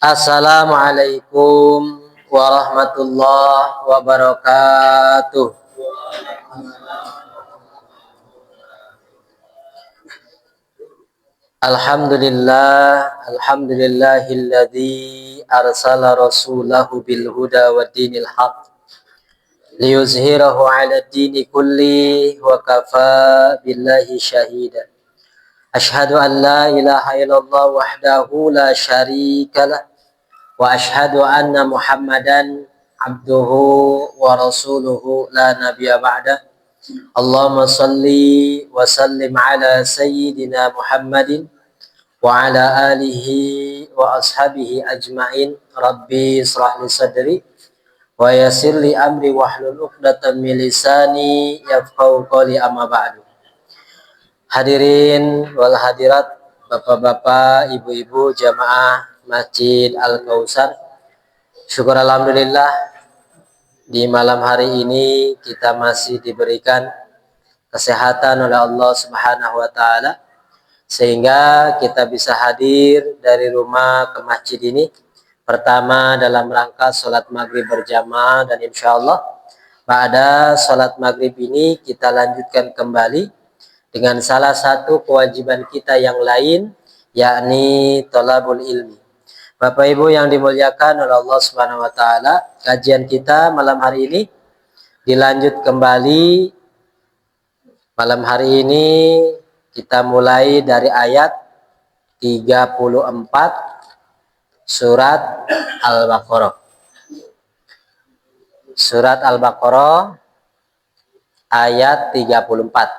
Assalamualaikum warahmatullahi wabarakatuh. Alhamdulillahilladzi arsala rasulahu bil huda wa dinil haq liyuzhirahu ala dini kulli wa kafa billahi syahida. Ashhadu an la ilaha illallah wahdahu la syarikalah wa ashhadu anna Muhammadan abduhu wa rasuluhu la nabiyya ba'da. Allahumma salli wa sallim ala sayyidina Muhammadin wa ala alihi wa ashabihi ajmain. Rabbi israh li sadri wa yassir li amri wahlul 'uqdatam min lisani yafqahu qawli, amma ba'du. Hadirin wal hadirat, bapak-bapak, ibu-ibu jamaah Masjid Al-Kautsar, syukur alhamdulillah di malam hari ini kita masih diberikan kesehatan oleh Allah Subhanahu wa taala sehingga kita bisa hadir dari rumah ke masjid ini. Pertama dalam rangka sholat maghrib berjamaah, dan insya Allah pada sholat maghrib ini kita lanjutkan kembali dengan salah satu kewajiban kita yang lain, yakni thalabul ilmi. Bapak Ibu yang dimuliakan oleh Allah Subhanahu wa taala, kajian kita malam hari ini dilanjut kembali. Malam hari ini kita mulai dari ayat 34 surat Al-Baqarah. Surat Al-Baqarah ayat 34.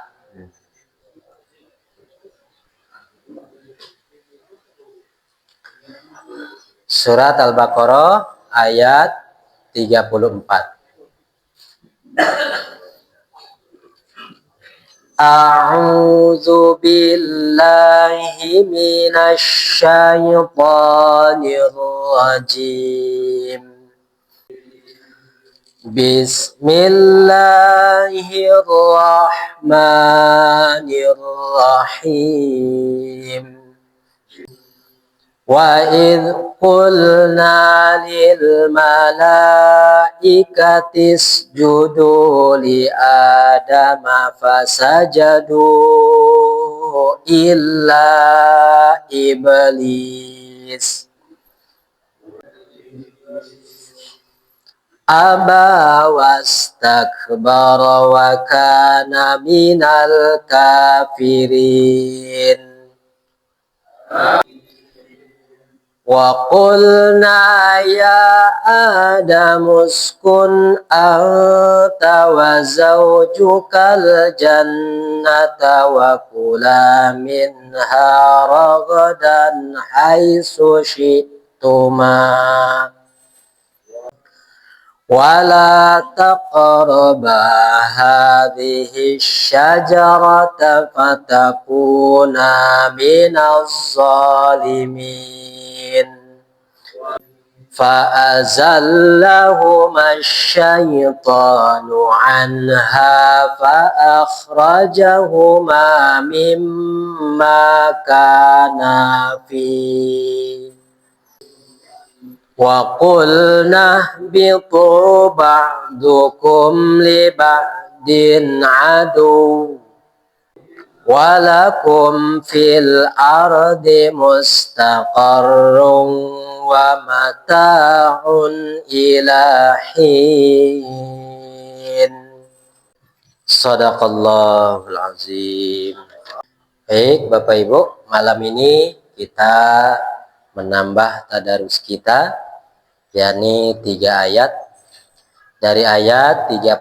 Surat Al-Baqarah ayat 34. A'udzu billahi minasy syaithanir rajim. Bismillahirrahmanirrahim. Wa idh qulna lil malaikati isjudu li adama fasajadu illa iblis aba wastakbara wa kana minal kafirin. Wa qulna ya Adamu uskun anta wa zawjukal jannata wa kula minha ragadan haitsu syi'tuma wa la taqraba hadhihi syajarata fatakuna minaz zalimin. فأزلهما الشيطان عنها فأخرجهما مما كانا فيه وقلنا اهبطوا بعضكم لبعض عدو walakum fil ardi mustaqarrun wa mata'un ila hin. Shadaqallahul azim. Baik Bapak Ibu, malam ini kita menambah tadarus kita, yakni 3 ayat dari ayat 34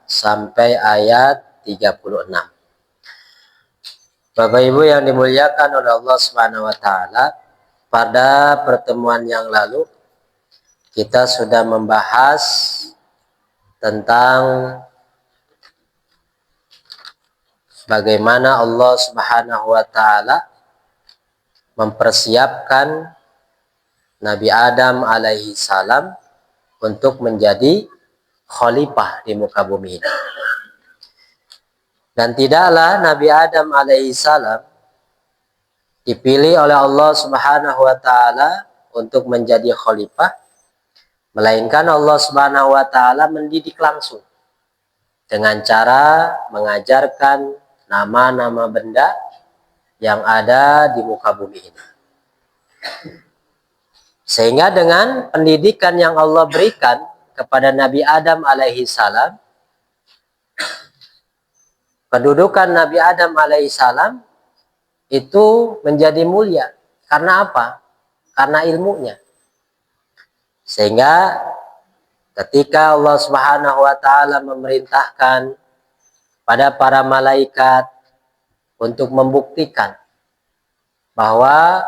sampai ayat 36. Bapak Ibu yang dimuliakan oleh Allah Subhanahu wa taala, pada pertemuan yang lalu kita sudah membahas tentang bagaimana Allah Subhanahu wa taala mempersiapkan Nabi Adam alaihi salam untuk menjadi khalifah di muka bumi ini. Dan tidaklah Nabi Adam alaihissalam dipilih oleh Allah Subhanahu wa taala untuk menjadi khalifah, melainkan Allah Subhanahu wa taala mendidik langsung dengan cara mengajarkan nama-nama benda yang ada di muka bumi ini. Sehingga dengan pendidikan yang Allah berikan kepada Nabi Adam alaihi salam, kedudukan Nabi Adam alaihissalam itu menjadi mulia. Karena apa? Karena ilmunya. Sehingga ketika Allah Subhanahu wa taala memerintahkan pada para malaikat untuk membuktikan bahwa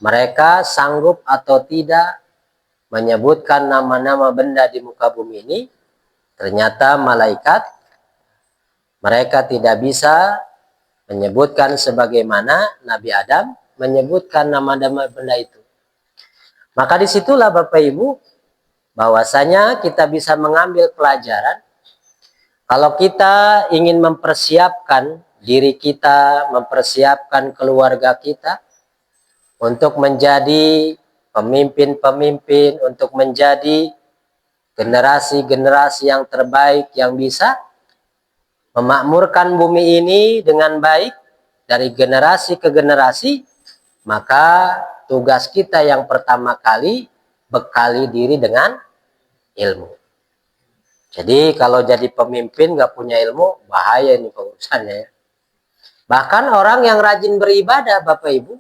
mereka sanggup atau tidak menyebutkan nama-nama benda di muka bumi ini, ternyata mereka tidak bisa menyebutkan sebagaimana Nabi Adam menyebutkan nama-nama benda itu. Maka disitulah Bapak Ibu, bahwasanya kita bisa mengambil pelajaran kalau kita ingin mempersiapkan diri kita, mempersiapkan keluarga kita untuk menjadi pemimpin-pemimpin, untuk menjadi generasi-generasi yang terbaik yang bisa memakmurkan bumi ini dengan baik dari generasi ke generasi, maka tugas kita yang pertama kali bekali diri dengan ilmu. Jadi kalau jadi pemimpin nggak punya ilmu, bahaya ini pengurusannya ya. Bahkan orang yang rajin beribadah Bapak Ibu,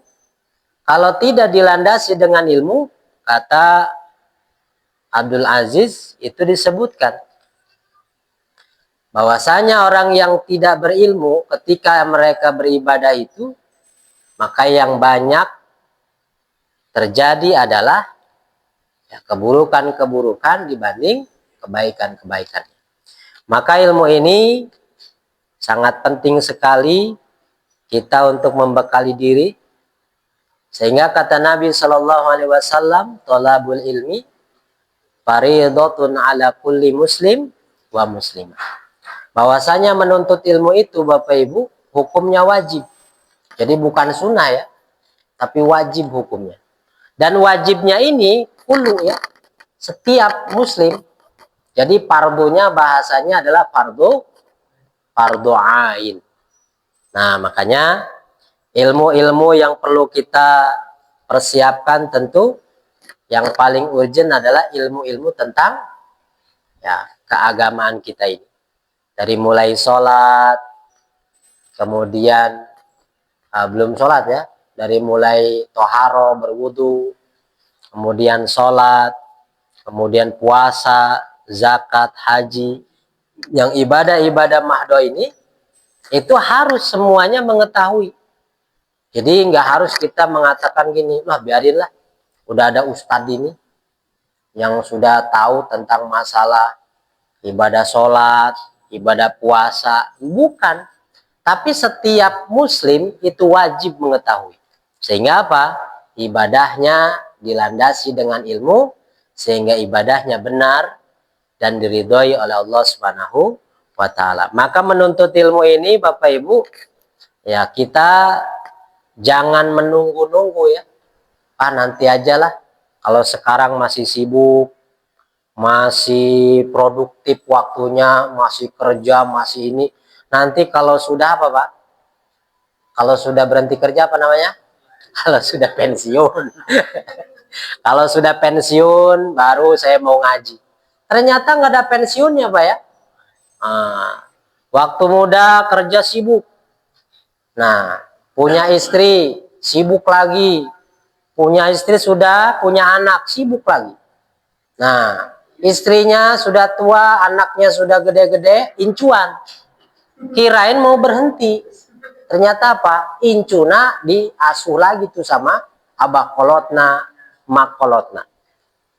kalau tidak dilandasi dengan ilmu, kata Abdul Aziz itu disebutkan bahwasanya orang yang tidak berilmu ketika mereka beribadah itu, maka yang banyak terjadi adalah ya, keburukan-keburukan dibanding kebaikan-kebaikan. Maka ilmu ini sangat penting sekali kita untuk membekali diri, sehingga kata Nabi Shallallahu Alaihi Wasallam, tolabul ilmi faridatun ala kulli muslim wa muslimah. Bahwasanya menuntut ilmu itu Bapak Ibu hukumnya wajib. Jadi bukan sunnah ya, tapi wajib hukumnya. Dan wajibnya ini kulu ya, setiap muslim. Jadi fardunya bahasanya adalah fardu ain. Nah, makanya ilmu-ilmu yang perlu kita persiapkan tentu yang paling urgent adalah ilmu-ilmu tentang ya keagamaan kita ini. Dari mulai sholat, kemudian belum sholat ya, dari mulai toharo, berwudu, kemudian sholat, kemudian puasa, zakat, haji. Yang ibadah-ibadah mahdoh ini, itu harus semuanya mengetahui. Jadi nggak harus kita mengatakan gini, lah biarinlah, udah ada ustadz ini yang sudah tahu tentang masalah ibadah sholat, ibadah puasa. Bukan, tapi setiap muslim itu wajib mengetahui. Sehingga apa? Ibadahnya dilandasi dengan ilmu, sehingga ibadahnya benar dan diridhoi oleh Allah Subhanahu wa taala. Maka menuntut ilmu ini Bapak Ibu, ya kita jangan menunggu-nunggu ya. Nanti aja lah. Kalau sekarang masih sibuk, masih produktif waktunya, masih kerja, masih ini. Nanti kalau sudah apa Pak? Kalau sudah berhenti kerja apa namanya? Kalau sudah pensiun. Kalau sudah pensiun baru saya mau ngaji. Ternyata nggak ada pensiunnya Pak ya. Waktu muda kerja sibuk. Nah, punya istri sibuk lagi. Punya istri sudah, punya anak sibuk lagi. Nah, istrinya sudah tua, anaknya sudah gede-gede, incuan. Kirain mau berhenti. Ternyata apa? Incuna diasuh lagi tuh sama abah kolotna, mak kolotna.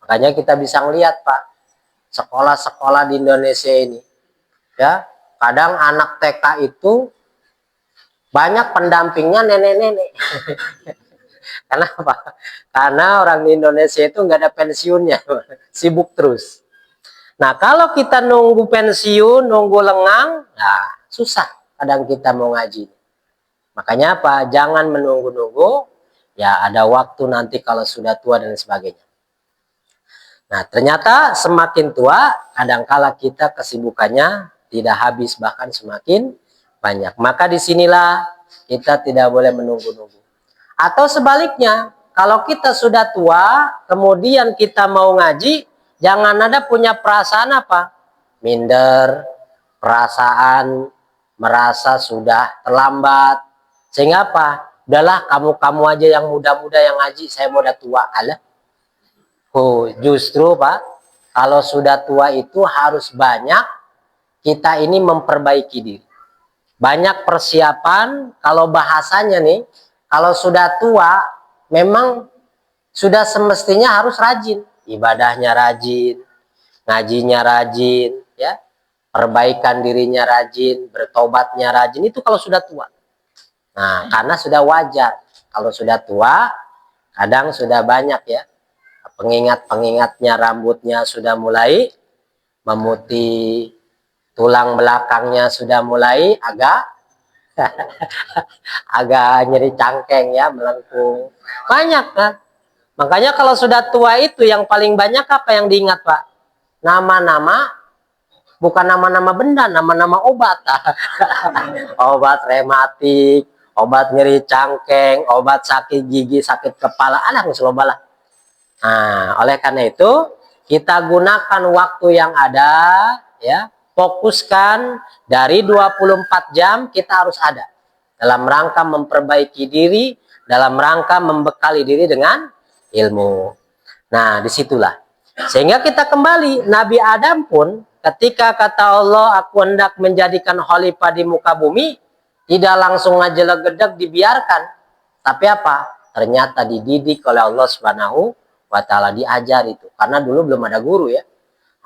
Makanya kita bisa ngelihat Pak, sekolah-sekolah di Indonesia ini. Ya, kadang anak TK itu banyak pendampingnya nenek-nenek. Kenapa? Karena orang di Indonesia itu nggak ada pensiunnya, sibuk terus. Nah, kalau kita nunggu pensiun, nunggu lengang, nah susah kadang kita mau ngaji. Makanya apa? Jangan menunggu-nunggu, Ya, ada waktu nanti kalau sudah tua dan sebagainya. Nah, ternyata semakin tua, kadangkala kita kesibukannya tidak habis, bahkan semakin banyak. Maka disinilah kita tidak boleh menunggu-nunggu. Atau sebaliknya, kalau kita sudah tua, kemudian kita mau ngaji, jangan ada punya perasaan apa? Minder, perasaan merasa sudah terlambat. Sehingga apa? Udahlah, kamu-kamu aja yang muda-muda yang ngaji, saya mau udah tua. Alah. Oh, justru Pak, kalau sudah tua itu harus banyak kita ini memperbaiki diri. Banyak persiapan, kalau bahasanya nih, kalau sudah tua, memang sudah semestinya harus rajin. Ibadahnya rajin, ngajinya rajin, ya, perbaikan dirinya rajin, bertobatnya rajin, itu kalau sudah tua. Nah, karena sudah wajar. Kalau sudah tua, kadang sudah banyak ya, pengingat-pengingatnya, rambutnya sudah mulai memutih, tulang belakangnya sudah mulai agak nyeri cangkeng ya, melengkung. Banyak kan? Makanya kalau sudah tua itu yang paling banyak apa yang diingat Pak? Nama-nama, bukan nama-nama benda, nama-nama obat. Obat rematik, obat nyeri cangkeng, obat sakit gigi, sakit kepala, alah ngeselobalah. Nah, oleh karena itu kita gunakan waktu yang ada, ya, fokuskan dari 24 jam kita harus ada dalam rangka memperbaiki diri, dalam rangka membekali diri dengan ilmu. Nah, disitulah sehingga kita kembali, Nabi Adam pun ketika kata Allah, aku hendak menjadikan khalifah di muka bumi, tidak langsung aja legedeg dibiarkan, tapi apa? Ternyata dididik oleh Allah Subhanahu wa Ta'ala, diajar itu, karena dulu belum ada guru ya,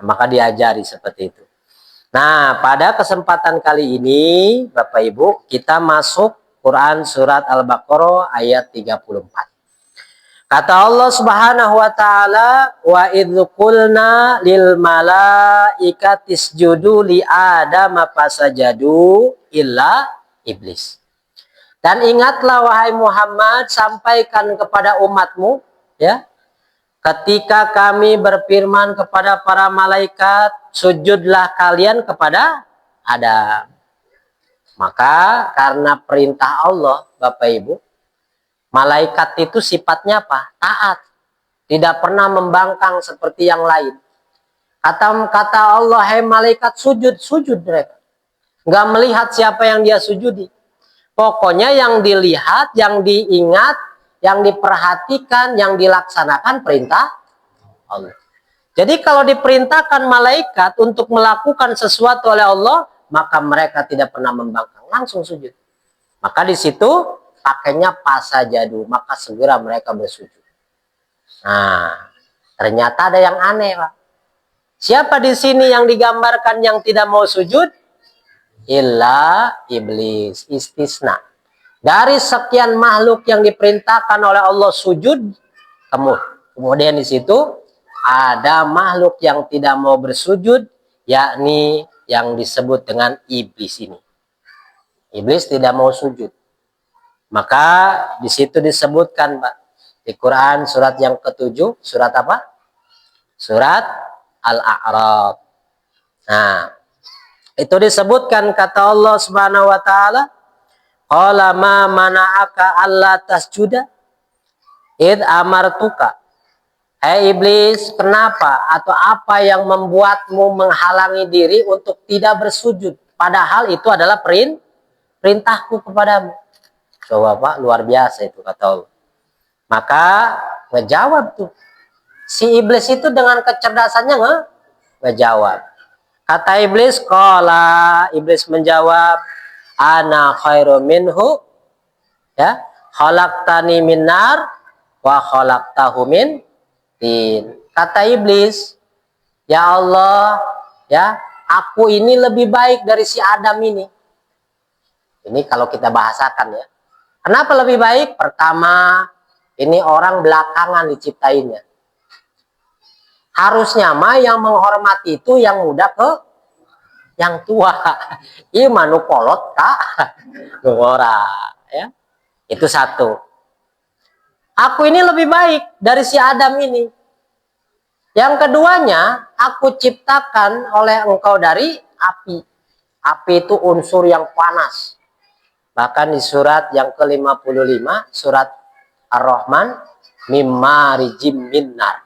maka diajari seperti itu. Nah, pada kesempatan kali ini Bapak Ibu, kita masuk Quran surat Al-Baqarah ayat 34. Kata Allah Subhanahu wa Ta'ala, wa idz qulna lil malaikati isjudu li Adam fasajadu illa iblis. Dan ingatlah wahai Muhammad, sampaikan kepada umatmu, ya, ketika kami berfirman kepada para malaikat, sujudlah kalian kepada Adam. Maka karena perintah Allah, Bapak Ibu, malaikat itu sifatnya apa? Taat. Tidak pernah membangkang seperti yang lain. Kata Allah, hai malaikat, sujud, sujud mereka. Nggak melihat siapa yang dia sujudi. Pokoknya yang dilihat, yang diingat, yang diperhatikan, yang dilaksanakan perintah Allah. Jadi kalau diperintahkan malaikat untuk melakukan sesuatu oleh Allah, maka mereka tidak pernah membangkang, langsung sujud. Maka di situ pakainya fasajadu, maka segera mereka bersujud. Nah, ternyata ada yang aneh, Pak. Siapa di sini yang digambarkan yang tidak mau sujud? Illa iblis, istisna. Dari sekian makhluk yang diperintahkan oleh Allah sujud, kemudian di situ ada makhluk yang tidak mau bersujud, yakni yang disebut dengan iblis ini. Iblis tidak mau sujud. Maka di situ disebutkan, Pak, di Quran surat yang ke-7, surat apa? Surat Al-A'raf. Nah, itu disebutkan kata Allah Subhanahu wa Ta'ala, qala ma mana'aka alla tasjuda id amartuka. Hai iblis, kenapa atau apa yang membuatmu menghalangi diri untuk tidak bersujud, padahal itu adalah perintahku kepadamu. Coba Pak, luar biasa itu kata Allah. Maka ngejawab tuh si iblis itu dengan kecerdasannya ngejawab. Kata iblis, qala, iblis menjawab, ana khairu minhu, ya, khalaqtani min nar wa khalaqtahu min tin. Kata iblis, ya Allah, ya, aku ini lebih baik dari si Adam ini. Ini kalau kita bahasakan ya. Kenapa lebih baik? Pertama, ini orang belakangan diciptainnya. Harusnya mah yang menghormati itu yang muda ke yang tua. Ieu manu kolot kak. Ora, ya. Itu satu. Aku ini lebih baik dari si Adam ini. Yang keduanya, aku ciptakan oleh engkau dari api. Api itu unsur yang panas. Bahkan di surat yang ke-55, surat Ar-Rahman, mimma rijim minnar.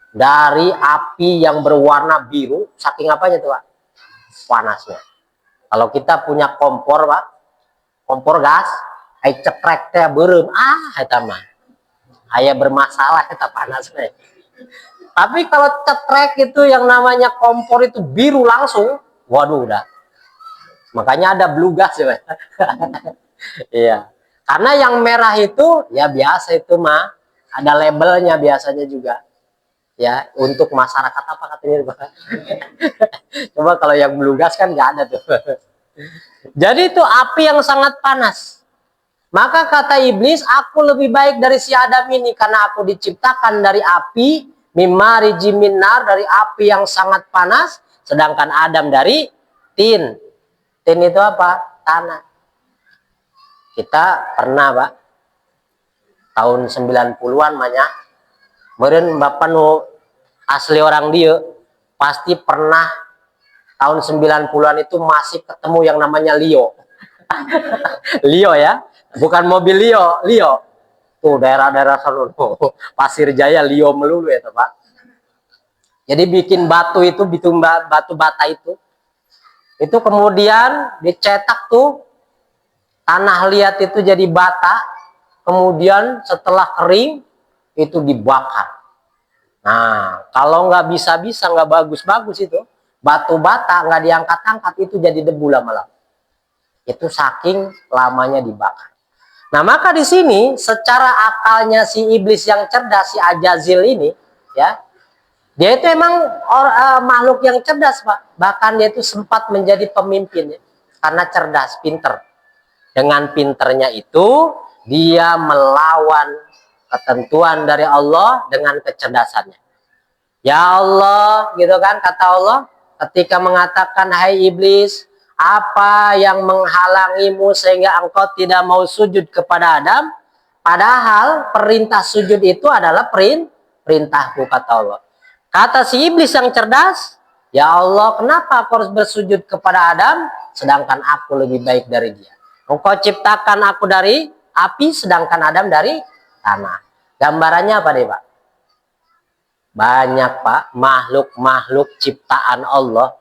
Dari api yang berwarna biru, saking apanya tuh Pak? Panasnya. Kalau kita punya kompor Pak, kompor gas, ai cekrek teh beureum, eta mah. Aya bermasalah eta panasnya. Tapi kalau cekrek itu yang namanya kompor itu biru langsung, waduh udah. Makanya ada blue gas ya. Iya. Karena yang merah itu ya biasa itu mah ada labelnya biasanya juga. Ya, untuk masyarakat apa katanya Pak? Coba kalau yang blue gas kan nggak ada tuh. Jadi itu api yang sangat panas. Maka kata iblis, aku lebih baik dari si Adam ini karena aku diciptakan dari api, mimma rijiminar, dari api yang sangat panas, sedangkan Adam dari tin. Tin itu apa? Tanah. Kita pernah Pak, tahun 90-an banyak, meureun Bapak nu asli orang dia, pasti pernah tahun 90-an itu masih ketemu yang namanya Leo. Leo ya, bukan mobil Leo, Leo. Tuh daerah-daerah sana, Pasir Jaya Leo melulu ya Pak. Jadi bikin batu itu, bikin batu bata itu kemudian dicetak tuh, tanah liat itu jadi bata, kemudian setelah kering itu dibakar. Nah, kalau nggak bisa-bisa, nggak bagus-bagus itu, batu bata nggak diangkat-angkat itu jadi debu lama-lama. Itu saking lamanya dibakar. Nah, maka di sini secara akalnya si iblis yang cerdas, si Ajazil ini, ya, dia itu emang makhluk yang cerdas, Pak. Bahkan dia itu sempat menjadi pemimpin, ya, karena cerdas, pinter. Dengan pinternya itu, dia melawan ketentuan dari Allah dengan kecerdasannya. Ya Allah, gitu kan, kata Allah, ketika mengatakan, hai iblis, apa yang menghalangimu sehingga engkau tidak mau sujud kepada Adam? Padahal perintah sujud itu adalah perintahku, kata Allah. Kata si iblis yang cerdas, ya Allah, kenapa aku harus bersujud kepada Adam sedangkan aku lebih baik dari dia? Engkau ciptakan aku dari api sedangkan Adam dari tanah. Gambarannya apa deh Pak? Banyak Pak, makhluk-makhluk ciptaan Allah.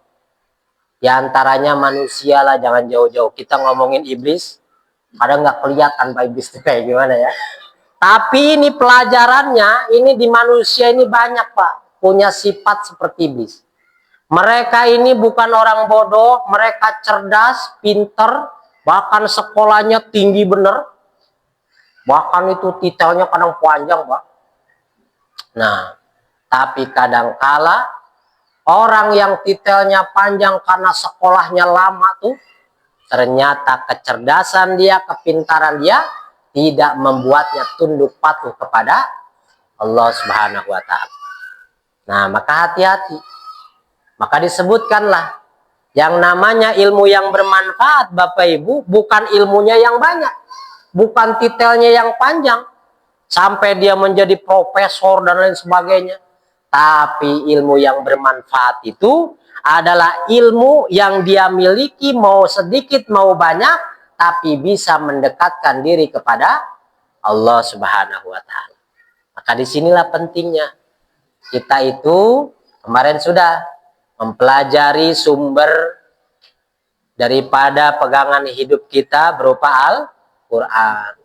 Di antaranya manusia lah, jangan jauh-jauh. Kita ngomongin iblis, kadang nggak kelihatan Pak iblis itu kayak gimana ya. Tapi ini pelajarannya, ini di manusia ini banyak Pak, punya sifat seperti iblis. Mereka ini bukan orang bodoh, mereka cerdas, pinter, bahkan sekolahnya tinggi bener. Bahkan itu titelnya kadang panjang Pak. Nah, tapi kadang kala orang yang titelnya panjang karena sekolahnya lama tuh, ternyata kecerdasan dia, kepintaran dia tidak membuatnya tunduk patuh kepada Allah Subhanahu wa Ta'ala. Nah, maka hati-hati. Maka disebutkanlah yang namanya ilmu yang bermanfaat, Bapak Ibu, bukan ilmunya yang banyak, bukan titelnya yang panjang sampai dia menjadi profesor dan lain sebagainya. Tapi ilmu yang bermanfaat itu adalah ilmu yang dia miliki, mau sedikit mau banyak, tapi bisa mendekatkan diri kepada Allah Subhanahu wa Ta'ala. Maka disinilah pentingnya kita itu kemarin sudah mempelajari sumber daripada pegangan hidup kita berupa Al-Quran.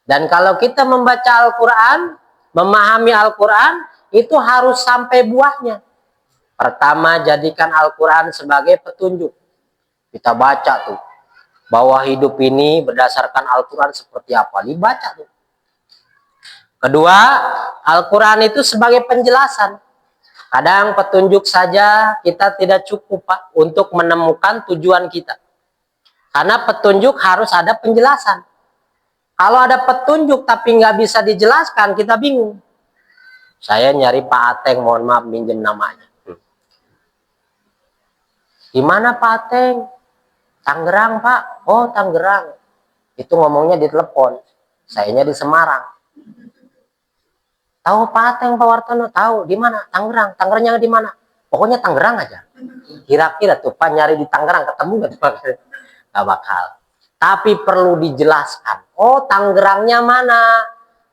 Dan kalau kita membaca Al-Quran, memahami Al-Quran, itu harus sampai buahnya. Pertama, jadikan Al-Quran sebagai petunjuk. Kita baca tuh, bahwa hidup ini berdasarkan Al-Quran seperti apa, dibaca tuh. Kedua, Al-Quran itu sebagai penjelasan. Kadang petunjuk saja kita tidak cukup Pak, untuk menemukan tujuan kita. Karena petunjuk harus ada penjelasan. Kalau ada petunjuk tapi nggak bisa dijelaskan, kita bingung. Saya nyari Pak Ateng, mohon maaf minjem namanya. Gimana Pak Ateng? Tangerang Pak. Oh Tangerang. Itu ngomongnya di telepon. Sayanya di Semarang. Tahu Pak Ateng, Pak Wartono? Tahu. Di mana? Tangerang. Tangerangnya di mana? Pokoknya Tangerang aja. Kira-kira tuh Pak nyari di Tangerang ketemu nggak? Nggak bakal. Tapi perlu dijelaskan. Oh, Tangerangnya mana?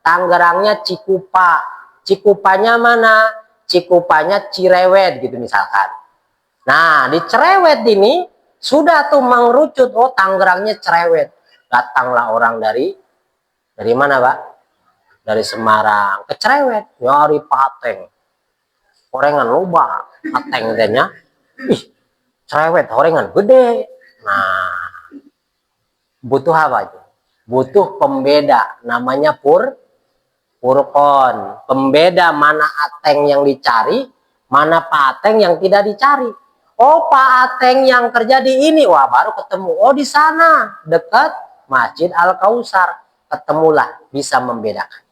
Tangerangnya Cikupa. Cikupanya mana? Cikupanya Cirewet gitu misalkan. Nah, di Cerewet ini sudah tuh mengerucut. Oh, Tangerangnya Cerewet. Datanglah orang dari mana, Pak? Dari Semarang ke Cerewet nyari pateng horengan loba pateng denya ih Cerewet horengan gede. Nah, butuh apa itu? Butuh pembeda namanya purkon, pembeda mana ateng yang dicari, mana pateng yang tidak dicari. Oh, Pak Ateng yang kerja di ini, wah baru ketemu. Oh, di sana dekat Masjid Al-Kausar, ketemulah, bisa membedakan.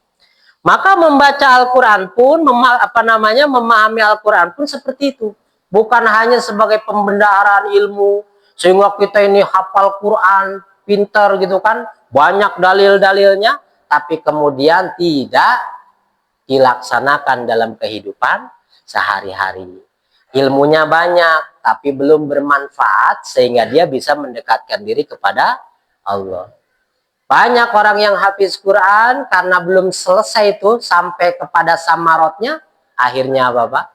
Maka membaca Al-Quran pun, memahami Al-Quran pun seperti itu. Bukan hanya sebagai pembendaharaan ilmu, sehingga kita ini hafal Quran, pinter gitu kan, banyak dalil-dalilnya, tapi kemudian tidak dilaksanakan dalam kehidupan sehari-hari. Ilmunya banyak, tapi belum bermanfaat, sehingga dia bisa mendekatkan diri kepada Allah. Banyak orang yang hafiz Quran karena belum selesai itu sampai kepada samarotnya, akhirnya apa Pak?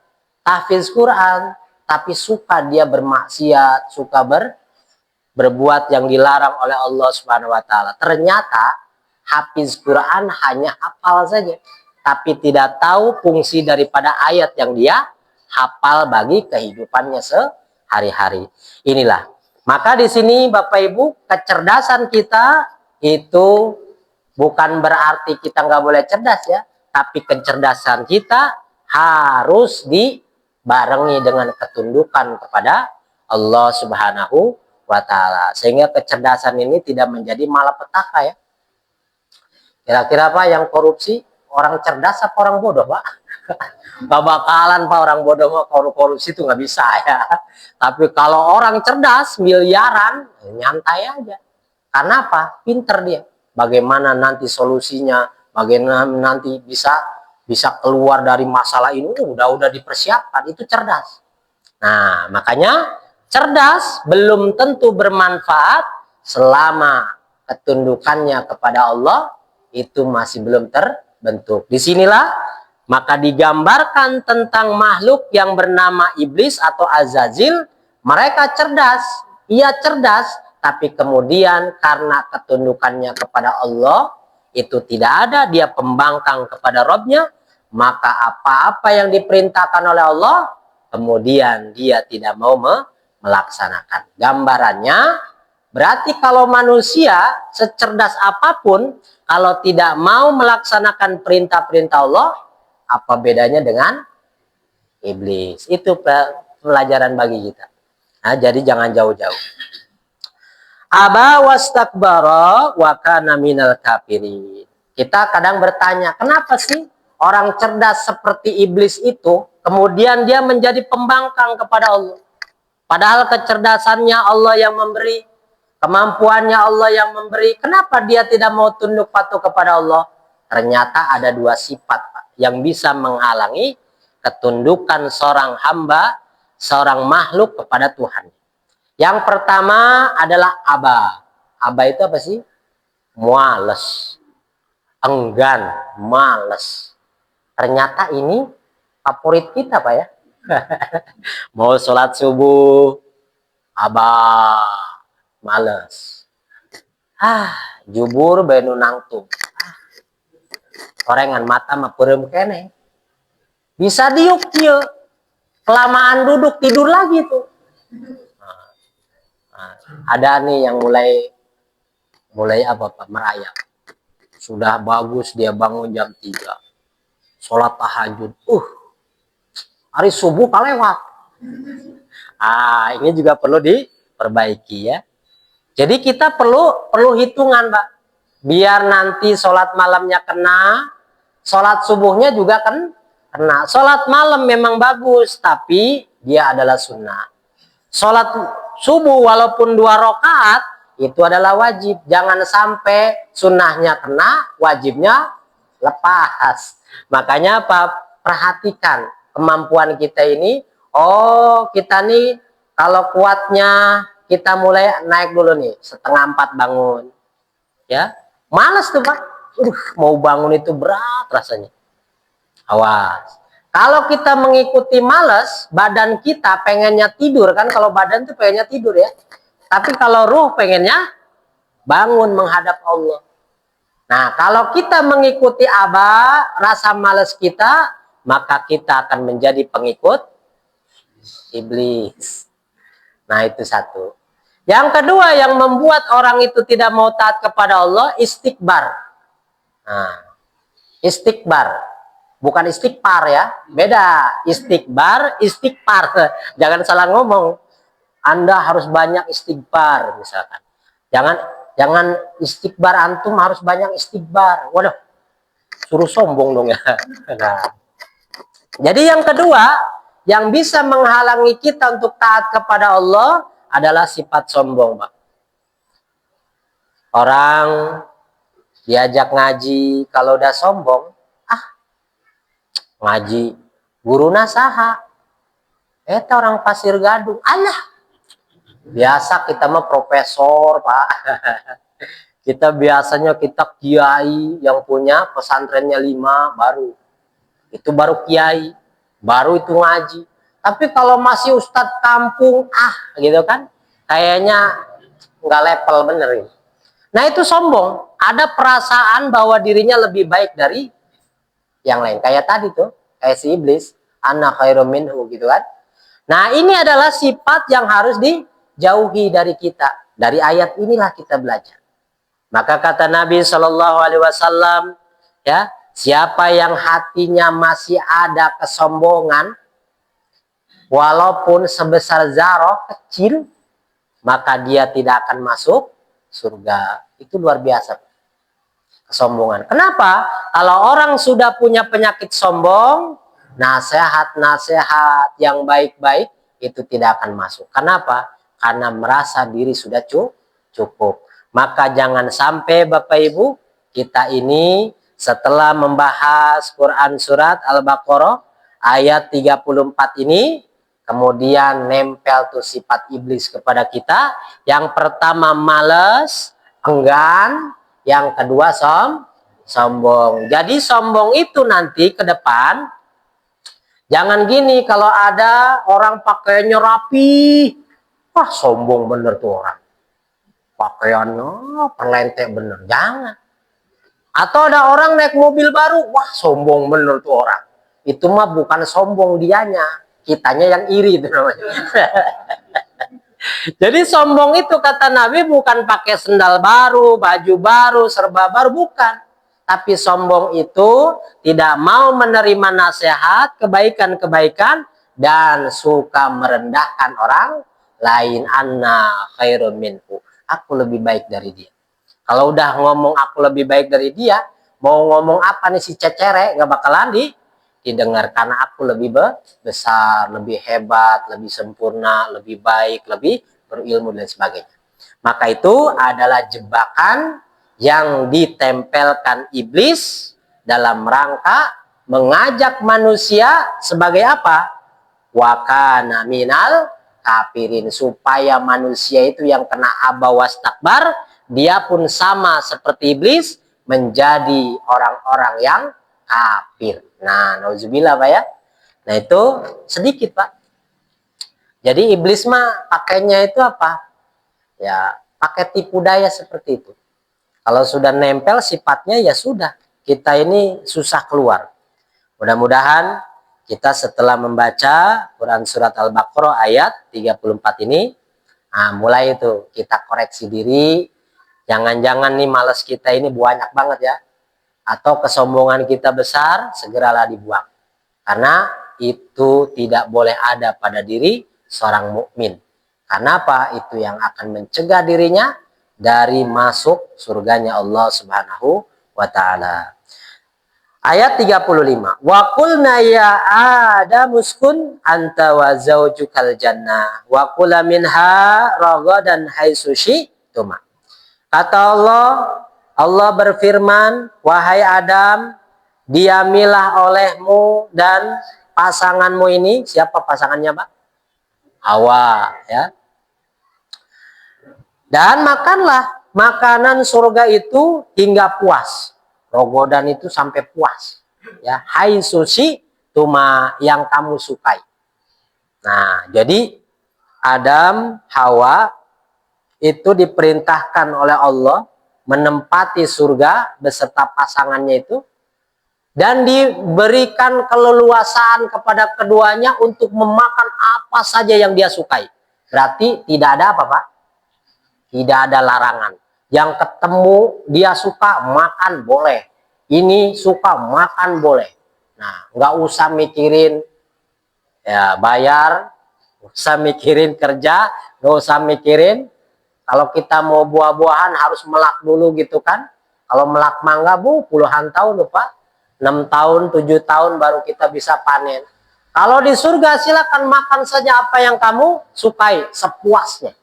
Hafiz Quran, tapi suka dia bermaksiat, suka berbuat yang dilarang oleh Allah Subhanahu wa taala. Ternyata hafiz Quran hanya hafal saja, tapi tidak tahu fungsi daripada ayat yang dia hafal bagi kehidupannya sehari-hari. Inilah. Maka di sini Bapak Ibu, kecerdasan kita itu bukan berarti kita nggak boleh cerdas ya, tapi kecerdasan kita harus dibarengi dengan ketundukan kepada Allah Subhanahu wa taala, sehingga kecerdasan ini tidak menjadi malapetaka ya. Kira-kira Pak yang korupsi orang cerdas apa orang bodoh Pak? Gak bakalan Pak orang bodoh mau korupsi itu nggak bisa ya. Tapi kalau orang cerdas miliaran nyantai aja. Karena apa? Pinter dia. Bagaimana nanti solusinya, bagaimana nanti bisa keluar dari masalah ini, udah dipersiapkan, itu cerdas. Nah, makanya cerdas belum tentu bermanfaat selama ketundukannya kepada Allah itu masih belum terbentuk. Disinilah maka digambarkan tentang makhluk yang bernama iblis atau Azazil. Mereka cerdas, ia cerdas, tapi kemudian karena ketundukannya kepada Allah itu tidak ada, dia pembangkang kepada Robnya, maka apa-apa yang diperintahkan oleh Allah kemudian dia tidak mau melaksanakan. Gambarannya berarti kalau manusia secerdas apapun, kalau tidak mau melaksanakan perintah-perintah Allah, apa bedanya dengan iblis? Itu pelajaran bagi kita. Nah, jadi jangan jauh-jauh. Aba wastakbara wa kana minal kafirin. Kita kadang bertanya, kenapa sih orang cerdas seperti iblis itu kemudian dia menjadi pembangkang kepada Allah? Padahal kecerdasannya Allah yang memberi, kemampuannya Allah yang memberi. Kenapa dia tidak mau tunduk patuh kepada Allah? Ternyata ada dua sifat Pak, yang bisa menghalangi ketundukan seorang hamba, seorang makhluk kepada Tuhan. Yang pertama adalah aba. Aba itu apa sih? Males, enggan, males. Ternyata ini favorit kita Pak ya. Mau sholat subuh, aba, males. Jubur benu nangtung. Korengan mata mah peureum kene. Bisa diuk kieu. Kelamaan duduk tidur lagi tuh. Ada nih yang mulai apa Pak, merayap. Sudah bagus dia bangun jam 3. Sholat tahajud. Hari subuh kalewat. Ini juga perlu diperbaiki ya. Jadi kita perlu hitungan Pak. Biar nanti sholat malamnya kena, sholat subuhnya juga kena. Sholat malam memang bagus, tapi dia adalah sunnah. Sholat subuh walaupun 2 rakaat itu adalah wajib. Jangan sampai sunnahnya kena, wajibnya lepas. Makanya apa? Perhatikan kemampuan kita ini. Oh, kita nih kalau kuatnya kita mulai naik dulu nih, setengah 4 bangun. Ya, males tuh Pak. Mau bangun itu berat rasanya. Awas. Kalau kita mengikuti males, badan kita pengennya tidur kan, kalau badan tuh pengennya tidur ya. Tapi kalau ruh pengennya bangun menghadap Allah. Nah, kalau kita mengikuti rasa males kita, maka kita akan menjadi pengikut iblis. Nah, itu satu. Yang kedua yang membuat orang itu tidak mau taat kepada Allah, istikbar. Nah, istikbar. Bukan istighfar ya, beda. Istikbar, istighfar. Jangan salah ngomong. Anda harus banyak istighfar misalkan. Jangan istighbar, antum harus banyak istighbar. Waduh, suruh sombong dong ya. Nah, jadi yang kedua, yang bisa menghalangi kita untuk taat kepada Allah adalah sifat sombong, Pak. Orang diajak ngaji, kalau udah sombong, ngaji guru nasaha orang Pasir Gadung, alah biasa kita mah profesor Pak. Kita biasanya kita kiai yang punya pesantrennya 5 baru kiai, baru itu ngaji. Tapi kalau masih ustadz kampung gitu kan, kayaknya nggak level bener ini. Nah itu sombong, ada perasaan bahwa dirinya lebih baik dari yang lain, kayak tadi tuh, kayak si iblis, ana khairum minhu gitu kan. Nah ini adalah sifat yang harus dijauhi dari kita. Dari ayat inilah kita belajar. Maka kata Nabi Shallallahu Alaihi Wasallam, ya, siapa yang hatinya masih ada kesombongan, walaupun sebesar zarah kecil, maka dia tidak akan masuk surga. Itu luar biasa. Kesombongan. Kenapa? Kalau orang sudah punya penyakit sombong, nasihat-nasihat yang baik-baik itu tidak akan masuk. Kenapa? Karena merasa diri sudah cukup. Maka jangan sampai Bapak Ibu, kita ini setelah membahas Quran surat Al-Baqarah ayat 34 ini, kemudian nempel tuh sifat iblis kepada kita. Yang pertama malas, enggan. Yang kedua sombong. Jadi sombong itu nanti ke depan, jangan gini, kalau ada orang pakaiannya rapi, wah sombong bener tuh orang. Pakaiannya perlentek bener, jangan. Atau ada orang naik mobil baru, wah sombong bener tuh orang. Itu mah bukan sombong dianya, kitanya yang iri itu namanya. Jadi sombong itu kata Nabi bukan pakai sendal baru, baju baru, serba baru, bukan. Tapi sombong itu tidak mau menerima nasihat, kebaikan-kebaikan, dan suka merendahkan orang lain. Anna khairun minhu. Aku lebih baik dari dia. Kalau udah ngomong aku lebih baik dari dia, mau ngomong apa nih si cecere, gak bakalan didengar, karena aku lebih besar, lebih hebat, lebih sempurna, lebih baik, lebih berilmu dan sebagainya. Maka itu adalah jebakan yang ditempelkan iblis dalam rangka mengajak manusia sebagai apa? Wa kana minal kafirin, supaya manusia itu yang kena aba wastakbar, dia pun sama seperti iblis menjadi orang-orang yang kafir. Nah, nauzubillah Pak ya. Nah itu sedikit Pak. Jadi iblis mah pakainya itu apa? Ya pakai tipu daya seperti itu. Kalau sudah nempel sifatnya ya sudah. Kita ini susah keluar. Mudah-mudahan kita setelah membaca Quran surat Al-Baqarah ayat 34 ini, mulai itu kita koreksi diri. Jangan-jangan nih malas kita ini banyak banget ya. Atau kesombongan kita besar, segeralah dibuang. Karena itu tidak boleh ada pada diri seorang mukmin. Karena apa? Itu yang akan mencegah dirinya dari masuk surganya Allah Subhanahu wa taala. Ayat 35. Wa qulna ya Adam uskun anta wa zaujukal jannah wa kula minha ragadan haitsu syi'tuma. Kata Allah, Allah berfirman, wahai Adam, diamilah olehmu dan pasanganmu ini. Siapa pasangannya, Pak? Hawa, ya. Dan makanlah makanan surga itu hingga puas. Rogodan itu sampai puas. Ya, hai sushi tuma yang kamu sukai. Nah, jadi Adam, Hawa itu diperintahkan oleh Allah menempati surga beserta pasangannya itu, dan diberikan keleluasaan kepada keduanya untuk memakan apa saja yang dia sukai. Berarti tidak ada apa, Pak? Tidak ada larangan. Yang ketemu dia suka makan boleh. Ini suka makan boleh. Nah, nggak usah mikirin ya bayar, nggak usah mikirin kerja, nggak usah mikirin kalau kita mau buah-buahan harus melak dulu gitu kan. Kalau melak mangga puluhan tahun loh, Pak. 6 tahun, 7 tahun baru kita bisa panen. Kalau di surga silakan makan saja apa yang kamu sukai sepuasnya.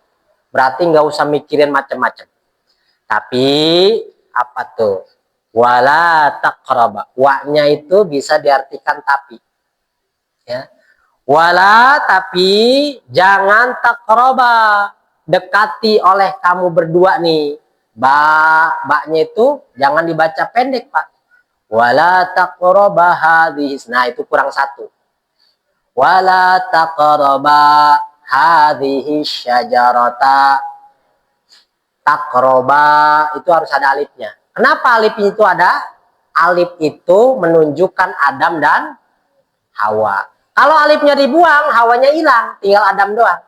Berarti nggak usah mikirin macam-macam. Tapi apa tuh? Wala taqraba. Wa-nya itu bisa diartikan tapi. Ya. Wala tapi jangan taqraba. Dekati oleh kamu berdua nih. Ba-nya itu jangan dibaca pendek, Pak. Wala taqraba hadhis. Nah, itu kurang satu. Wala taqraba hadhihi syajarata. Taqraba itu harus ada alifnya. Kenapa alif itu ada? Alif itu menunjukkan Adam dan Hawa. Kalau alifnya dibuang, Hawanya hilang, tinggal Adam doang.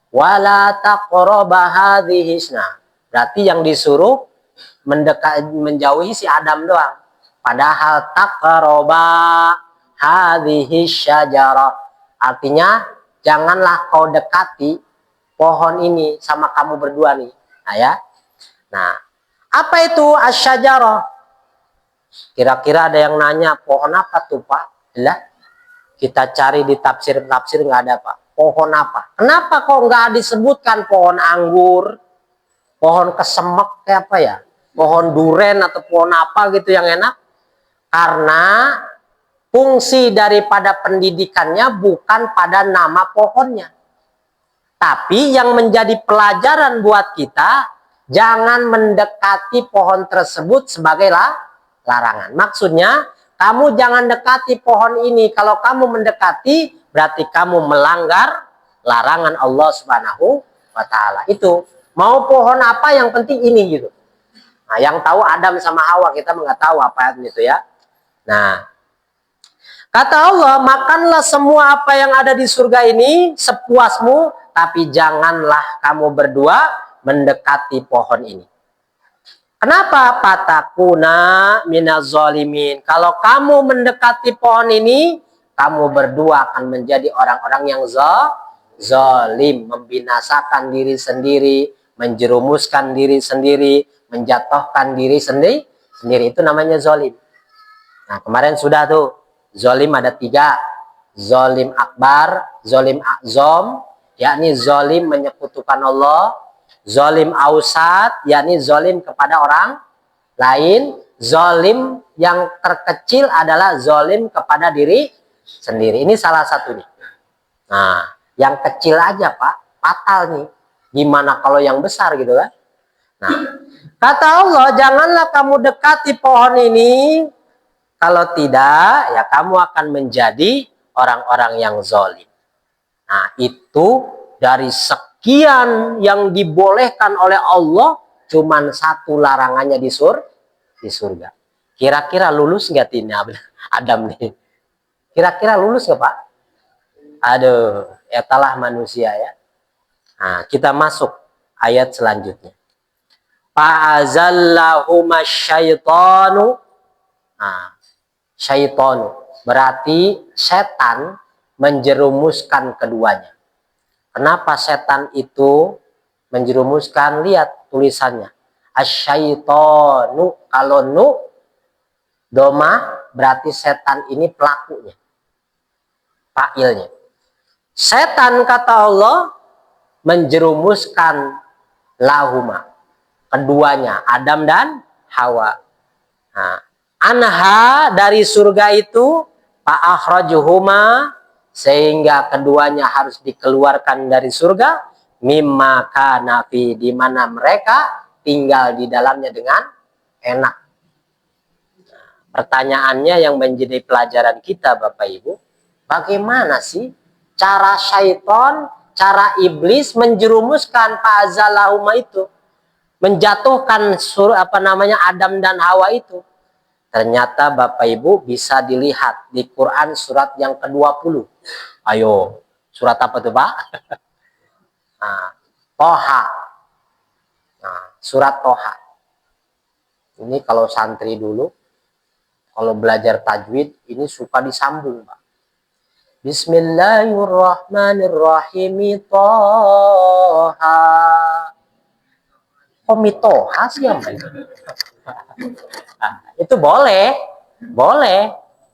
Wala taqraba hadhihi. Nah, berarti yang disuruh menjauhi si Adam doang. Padahal taqraba hadhihi syajarah. Artinya janganlah kau dekati pohon ini sama kamu berdua nih. Nah, ya. Nah, apa itu asyajarah? Kira-kira ada yang nanya pohon apa tuh, Pak? Lah, kita cari di tafsir-tafsir nggak ada, Pak. Pohon apa? Kenapa kok nggak disebutkan pohon anggur, pohon kesemek kayak apa ya? Pohon duren atau pohon apa gitu yang enak? Karena fungsi daripada pendidikannya bukan pada nama pohonnya. Tapi yang menjadi pelajaran buat kita, jangan mendekati pohon tersebut sebagai larangan. Maksudnya, kamu jangan dekati pohon ini. Kalau kamu mendekati, berarti kamu melanggar larangan Allah Subhanahu wa Ta'ala. Itu mau pohon apa yang penting ini gitu. Nah, yang tahu Adam sama Hawa, kita nggak tahu apa itu ya. Nah, kata Allah, makanlah semua apa yang ada di surga ini sepuasmu, tapi janganlah kamu berdua mendekati pohon ini. Kenapa? Patakuna minaz zalimin. Kalau kamu mendekati pohon ini, kamu berdua akan menjadi orang-orang yang zalim, membinasakan diri sendiri, menjerumuskan diri sendiri, menjatuhkan diri sendiri. Itu namanya zalim. Nah, kemarin sudah tuh, zalim ada 3. Zalim akbar, zalim azam, yakni zalim menyekutukan Allah. Zalim ausat, yakni zalim kepada orang lain. Zalim yang terkecil adalah zalim kepada diri sendiri. Ini salah satunya. Nah, yang kecil aja, Pak, fatal nih. Gimana kalau yang besar gitu kan? Nah, kata Allah, janganlah kamu dekati pohon ini. Kalau tidak, ya kamu akan menjadi orang-orang yang zalim. Nah, itu dari sekian yang dibolehkan oleh Allah, cuman 1 larangannya di surga. Kira-kira lulus nggak Tina Adam nih? Kira-kira lulus nggak, Pak? Aduh, etalah manusia ya. Nah, kita masuk ayat selanjutnya. Fa'azallahuma syaitanu. Nah, syaitanu berarti setan menjerumuskan keduanya. Kenapa setan itu menjerumuskan? Lihat tulisannya. Asyaitonu. Kalau nu doma berarti setan ini pelakunya, fa'ilnya. Setan kata Allah menjerumuskan lahuma, keduanya, Adam dan Hawa. Nah, Anha, dari surga itu, fa'akhrajuhuma, sehingga keduanya harus dikeluarkan dari surga, mimma kana fi, di mana mereka tinggal di dalamnya dengan enak. Pertanyaannya yang menjadi pelajaran kita Bapak Ibu, bagaimana sih cara syaitan, cara iblis menjerumuskan fa'azalahuma itu, menjatuhkan Adam dan Hawa itu? Ternyata Bapak Ibu bisa dilihat di Quran surat yang ke-20. Ayo, surat apa tuh Pak? Nah, Toha. Nah, surat Toha. Ini kalau santri dulu, kalau belajar tajwid, ini suka disambung Pak. Bismillahirrahmanirrahim. Toha. Kok mitoha sih yang Nah, itu boleh,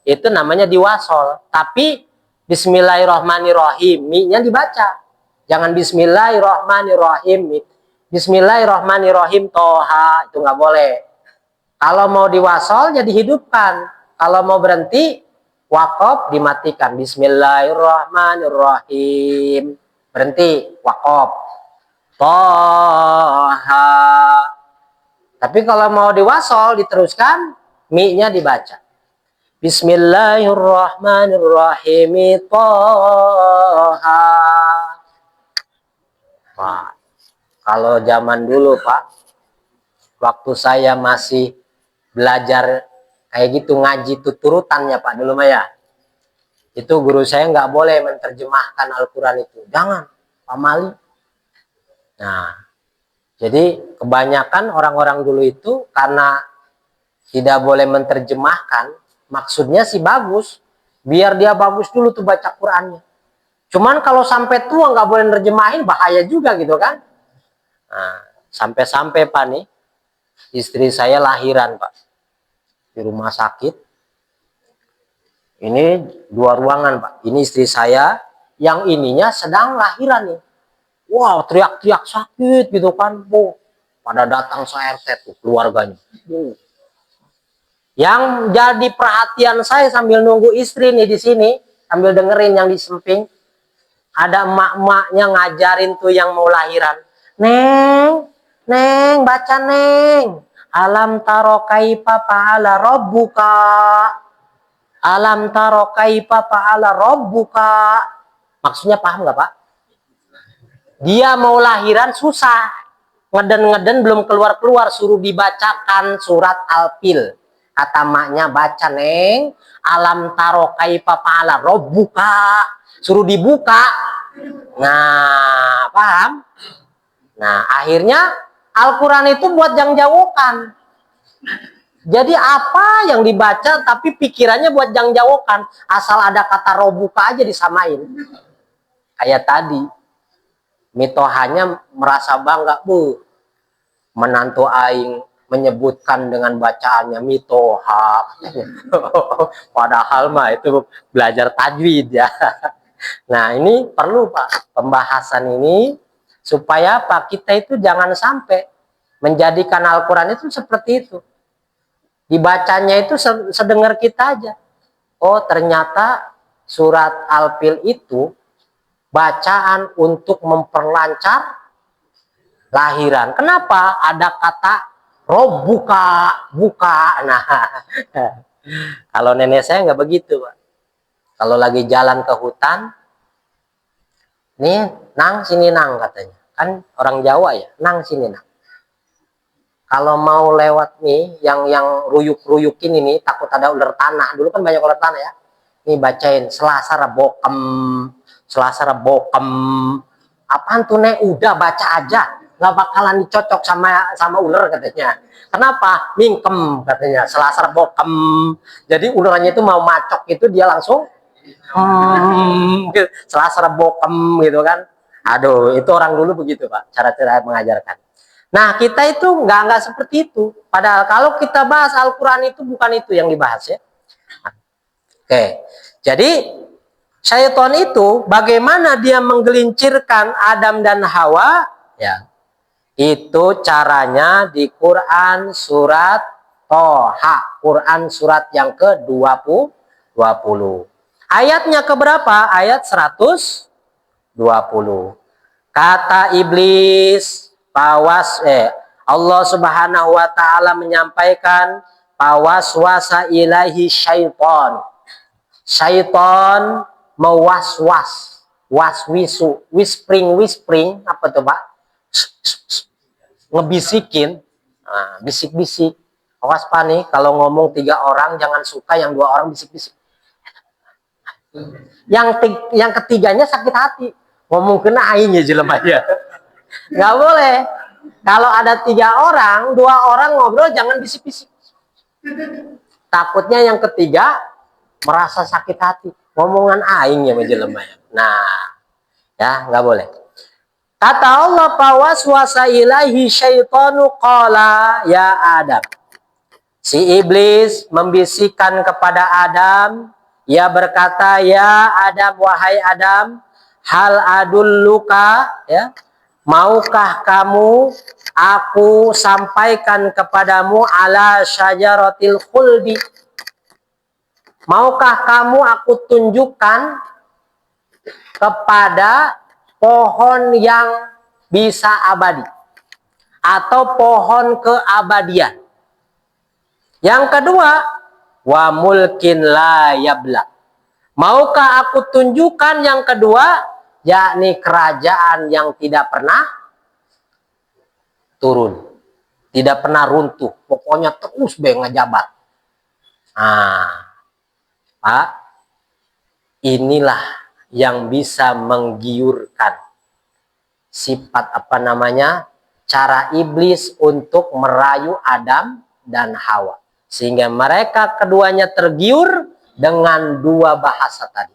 itu namanya diwasol. Tapi Bismillahirrahmanirrahim, mi-nya dibaca, jangan Bismillahirrahmanirrahim. Bismillahirrahmanirrahim Toha, itu nggak boleh. Kalau mau diwasol jadi hidupkan, kalau mau berhenti waqaf dimatikan. Bismillahirrahmanirrahim, berhenti waqaf. Toha. Tapi kalau mau diwasol diteruskan, mi-nya dibaca. Bismillahirrahmanirrahim. Toha. Wah, kalau zaman dulu Pak, waktu saya masih belajar kayak gitu, ngaji tuturutannya Pak dulu Maya, itu guru saya nggak boleh menerjemahkan Al-Quran itu. Jangan, Pak Mali. Nah, jadi kebanyakan orang-orang dulu itu karena tidak boleh menerjemahkan, maksudnya sih bagus, biar dia bagus dulu tuh baca Qurannya. Cuman kalau sampai tua nggak boleh nerjemahin, bahaya juga gitu kan. Nah, sampai-sampai Pak nih, istri saya lahiran Pak, di rumah sakit. Ini 2 ruangan Pak, ini istri saya, yang ininya sedang lahiran nih. Wow, teriak-teriak sakit gitu kan, bu. Pada datang se-RT tuh keluarganya. Yang jadi perhatian saya sambil nunggu istri nih di sini, sambil dengerin yang di samping, ada emak-emaknya ngajarin tuh yang mau lahiran. Neng, baca Neng. Alam taro kaifa fa'ala rabbuka. Alam taro kaifa fa'ala rabbuka. Maksudnya paham nggak Pak? Dia mau lahiran susah, ngeden-ngeden belum keluar-keluar, suruh dibacakan surat Al-Fil. Kata maknya, baca Neng, alam taro kaifa fa'ala rabbuka, suruh dibuka. Nah, paham? Nah, akhirnya Al-Quran itu buat yang jauhkan. Jadi apa yang dibaca tapi pikirannya buat yang jauhkan, asal ada kata robuka aja disamain. Kayak tadi, mitohanya merasa bangga, bu, menantu aing menyebutkan dengan bacaannya mitoha. Padahal mah itu belajar tajwid ya. Nah, ini perlu Pak pembahasan ini supaya Pak kita itu jangan sampai menjadikan Al-Quran itu seperti itu. Dibacanya itu sedengar kita aja. Oh, ternyata surat Al-Fil itu bacaan untuk memperlancar lahiran. Kenapa? Ada kata rob buka. Nah, kalau nenek saya nggak begitu Pak. Kalau lagi jalan ke hutan, nih nang sini nang katanya. Kan orang Jawa ya, nang sini nang. Kalau mau lewat nih, yang ruyuk-ruyukin ini, takut ada ular tanah. Dulu kan banyak ular tanah ya. Nih bacain Selasa Rebokem. Apaan tuh Nek? Udah baca aja, nggak bakalan dicocok sama ular katanya. Kenapa? Mingkem katanya, Selasa Rebokem. Jadi ularnya itu mau macok itu dia langsung Selasa Rebokem gitu kan. Aduh, itu orang dulu begitu Pak, cara-cara mengajarkan. Nah, kita itu nggak seperti itu. Padahal kalau kita bahas Al-Quran itu bukan itu yang dibahas ya. Oke, jadi syaitan itu bagaimana dia menggelincirkan Adam dan Hawa? Ya, itu caranya di Quran surat Toha, Quran surat yang ke-20. Ayatnya keberapa? Ayat 120. Kata iblis, Allah Subhanahu wa taala menyampaikan, pawaswasa ilahi syaiton. Syaiton mewaswas, waswisu, whispering, apa tuh Pak? Ngebisikin, bisik-bisik. Awas Pak nih, kalau ngomong 3 orang jangan suka yang 2 orang bisik-bisik. Yang ketiganya sakit hati. Ngomong kena aing ya jelema ya. Nggak boleh. Kalau ada 3 orang, 2 orang ngobrol jangan bisik-bisik. Takutnya yang ketiga merasa sakit hati. Ngomongan aing ya jelema ya. Nah, ya nggak boleh. Kata Allah, pawaswasa ilahi syaitanu qala ya Adam. Si iblis membisikkan kepada Adam, ia berkata, ya Adam, wahai Adam, hal adulluka, ya, maukah kamu aku sampaikan kepadamu ala syajaratil khuldi? Maukah kamu aku tunjukkan kepada pohon yang bisa abadi atau pohon keabadian? Yang kedua, wa mulkin la yabla. Maukah aku tunjukkan yang kedua, yakni kerajaan yang tidak pernah turun, tidak pernah runtuh, pokoknya terus ngejabat. Nah, Pak, inilah yang bisa menggiurkan sifat cara iblis untuk merayu Adam dan Hawa, sehingga mereka keduanya tergiur dengan 2 bahasa tadi.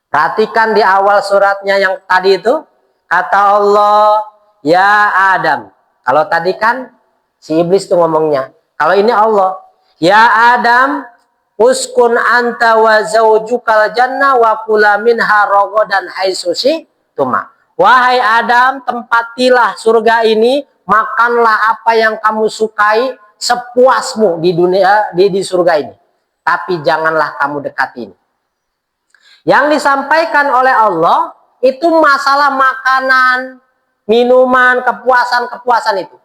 Perhatikan di awal suratnya yang tadi itu, kata Allah, ya Adam. Kalau tadi kan si iblis tuh ngomongnya. Kalau ini Allah, ya Adam, uskun anta wa zaujukal jannah wa kula minha ragadan haitsu syi'tuma. Wahai Adam, tempatilah surga ini, makanlah apa yang kamu sukai sepuasmu di dunia, di surga ini. Tapi janganlah kamu dekati ini. Yang disampaikan oleh Allah itu masalah makanan, minuman, kepuasan itu.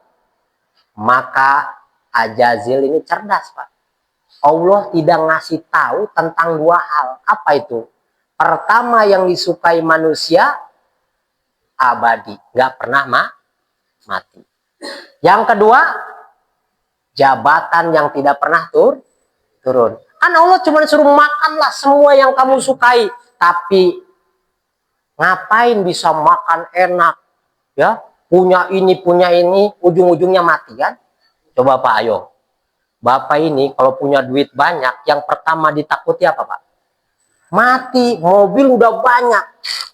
Maka Ajazil ini cerdas, Pak. Allah tidak ngasih tahu tentang 2 hal. Apa itu? Pertama, yang disukai manusia abadi, nggak pernah mati. Yang kedua, jabatan yang tidak pernah turun. Kan Allah cuma suruh makanlah semua yang kamu sukai, tapi ngapain bisa makan enak, ya? Punya ini, ujung-ujungnya mati kan? Coba Pak, ayo. Bapak ini kalau punya duit banyak, yang pertama ditakuti apa Pak? Mati. Mobil udah banyak,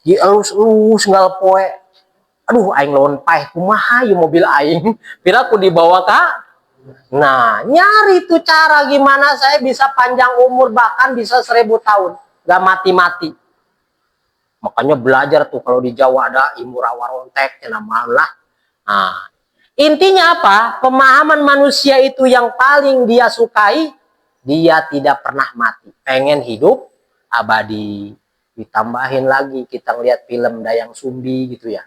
dielus-elus nggak poe. Aduh, aing lawan paeh kumaha ya mobil aing. Pira aku dibawa Kak. Nah, nyari tuh cara gimana saya bisa panjang umur, bahkan bisa 1000 tahun, gak mati-mati. Makanya belajar tuh kalau di Jawa ada ilmu rawarontek, namalah. Nah, intinya apa? Pemahaman manusia itu yang paling dia sukai, dia tidak pernah mati, pengen hidup abadi. Ditambahin lagi kita lihat film Dayang Sumbi gitu ya.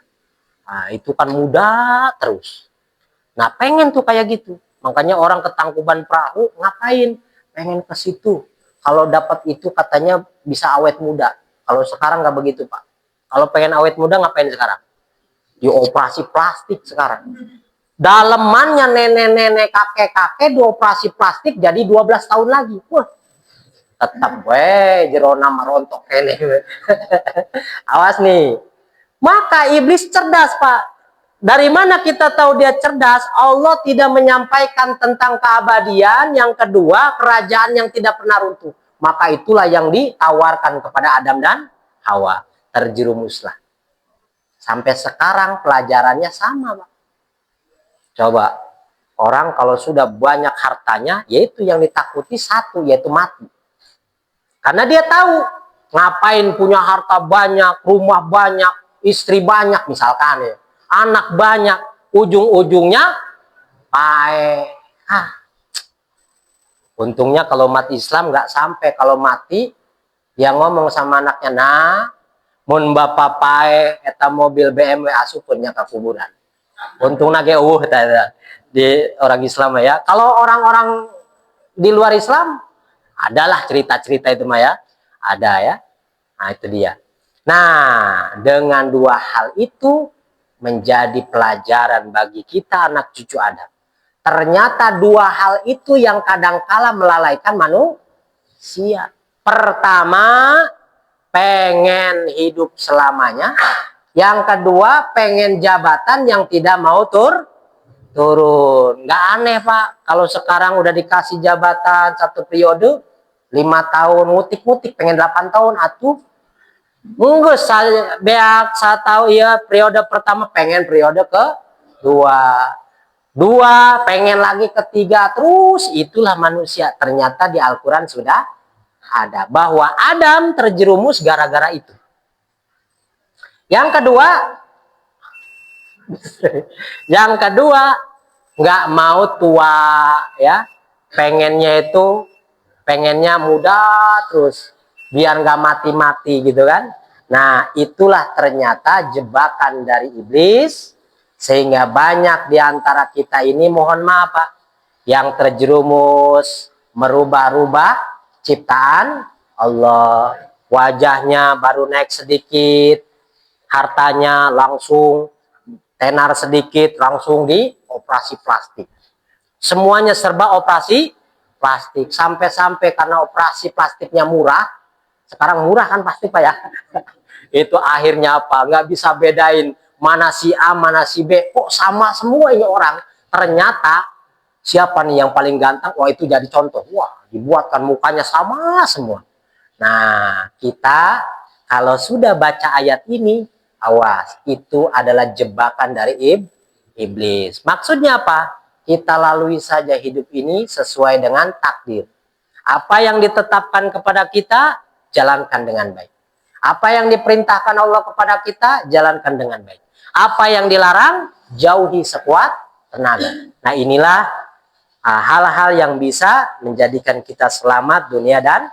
Nah, itu kan muda terus. Nah, pengen tuh kayak gitu. Makanya orang ke Tangkuban Perahu ngapain? Pengen ke situ. Kalau dapat itu katanya bisa awet muda. Kalau sekarang nggak begitu Pak. Kalau pengen awet muda ngapain sekarang? Dioperasi plastik sekarang. Dalemannya nenek-nenek, kakek-kakek dioperasi plastik jadi 12 tahun lagi. Wah, tetap jerona marontok ini. Awas nih. Maka iblis cerdas Pak. Dari mana kita tahu dia cerdas? Allah tidak menyampaikan tentang keabadian. Yang kedua, kerajaan yang tidak pernah runtuh. Maka itulah yang ditawarkan kepada Adam dan Hawa. Terjerumuslah. Sampai sekarang pelajarannya sama, Pak. Coba, orang kalau sudah banyak hartanya, yaitu yang ditakuti satu, yaitu mati. Karena dia tahu, ngapain punya harta banyak, rumah banyak, istri banyak misalkan ya. Anak banyak, ujung-ujungnya Untungnya kalau umat Islam nggak sampai, kalau mati dia ngomong sama anaknya, nah mun bapak pae eta mobil BMW asupunnya ke kuburan. Untungnya ge di orang Islam ya. Kalau orang-orang di luar Islam adalah cerita-cerita itu mah ya, ada ya. Nah itu dia. Nah dengan dua hal itu menjadi pelajaran bagi kita anak cucu Adam. Ternyata dua hal itu yang kadangkala melalaikan manusia. Pertama, pengen hidup selamanya. Yang kedua, pengen jabatan yang tidak mau turun. Nggak aneh Pak, kalau sekarang udah dikasih jabatan 1 periode, 5 tahun, ngutik-ngutik pengen 8 tahun, atuh. Munggu saya tahu ya periode pertama pengen periode kedua. Dua, pengen lagi ketiga, terus itulah manusia. Ternyata di Al-Quran sudah ada. Bahwa Adam terjerumus gara-gara itu. Yang kedua, nggak mau tua ya. Pengennya muda terus. Biar nggak mati-mati gitu kan. Nah itulah ternyata jebakan dari iblis. Sehingga banyak di antara kita ini mohon maaf Pak, yang terjerumus merubah-rubah ciptaan Allah. Wajahnya baru naik sedikit, hartanya langsung tenar sedikit, langsung di operasi plastik. Semuanya serba operasi plastik. Sampai-sampai karena operasi plastiknya murah, sekarang murah kan plastik Pak ya. Itu akhirnya apa? Nggak bisa bedain mana si A, mana si B, kok sama semua ini orang. Ternyata siapa nih yang paling ganteng? Wah itu jadi contoh. Wah dibuatkan mukanya sama semua. Nah kita kalau sudah baca ayat ini, awas, itu adalah jebakan dari iblis. Maksudnya apa? Kita lalui saja hidup ini sesuai dengan takdir. Apa yang ditetapkan kepada kita, jalankan dengan baik. Apa yang diperintahkan Allah kepada kita, jalankan dengan baik. Apa yang dilarang, jauhi sekuat tenaga. Nah inilah hal-hal yang bisa menjadikan kita selamat dunia dan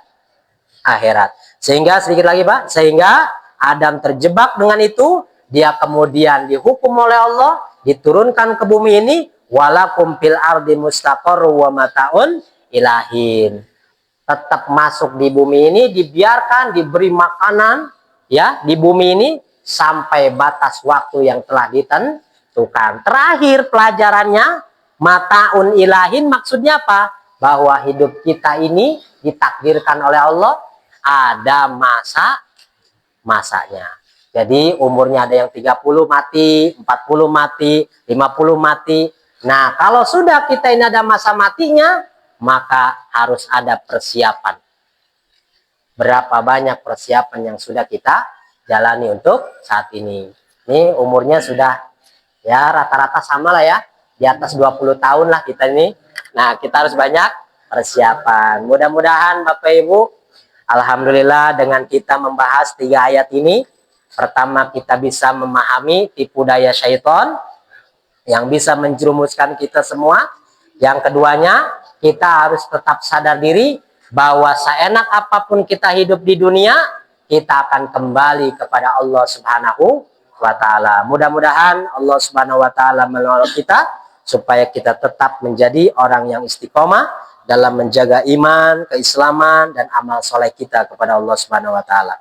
akhirat. Sehingga sedikit lagi Pak, sehingga Adam terjebak dengan itu, dia kemudian dihukum oleh Allah, diturunkan ke bumi ini, walakum fil ardi mustaqarru wa mataun ilahin. Tetap masuk di bumi ini, dibiarkan, diberi makanan ya di bumi ini sampai batas waktu yang telah ditentukan. Terakhir pelajarannya, mataun ilahin maksudnya apa? Bahwa hidup kita ini ditakdirkan oleh Allah ada masanya. Jadi umurnya ada yang 30 mati, 40 mati, 50 mati. Nah kalau sudah kita ini ada masa matinya, maka harus ada persiapan. Berapa banyak persiapan yang sudah kita jalani untuk saat ini. Ini umurnya sudah ya rata-rata sama lah ya. Di atas 20 tahun lah kita ini. Nah kita harus banyak persiapan. Mudah-mudahan Bapak Ibu, alhamdulillah dengan kita membahas 3 ayat ini. Pertama kita bisa memahami tipu daya syaitan yang bisa menjerumuskan kita semua. Yang keduanya kita harus tetap sadar diri bahwa seenak apapun kita hidup di dunia, kita akan kembali kepada Allah Subhanahu wa Ta'ala. Mudah-mudahan Allah Subhanahu wa Ta'ala menolong kita supaya kita tetap menjadi orang yang istiqomah dalam menjaga iman, keislaman, dan amal soleh kita kepada Allah Subhanahu wa Ta'ala.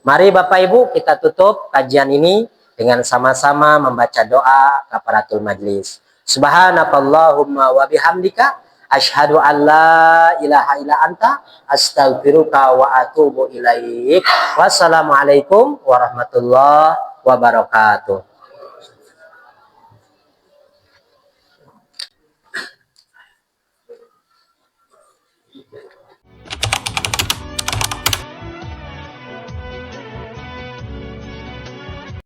Mari Bapak Ibu kita tutup kajian ini dengan sama-sama membaca doa kafaratul majlis. Subhanakallahumma wa bihamdika asyhadu an la ilaha illa anta astaghfiruka wa atubu ilaik. Wassalamualaikum warahmatullahi wabarakatuh.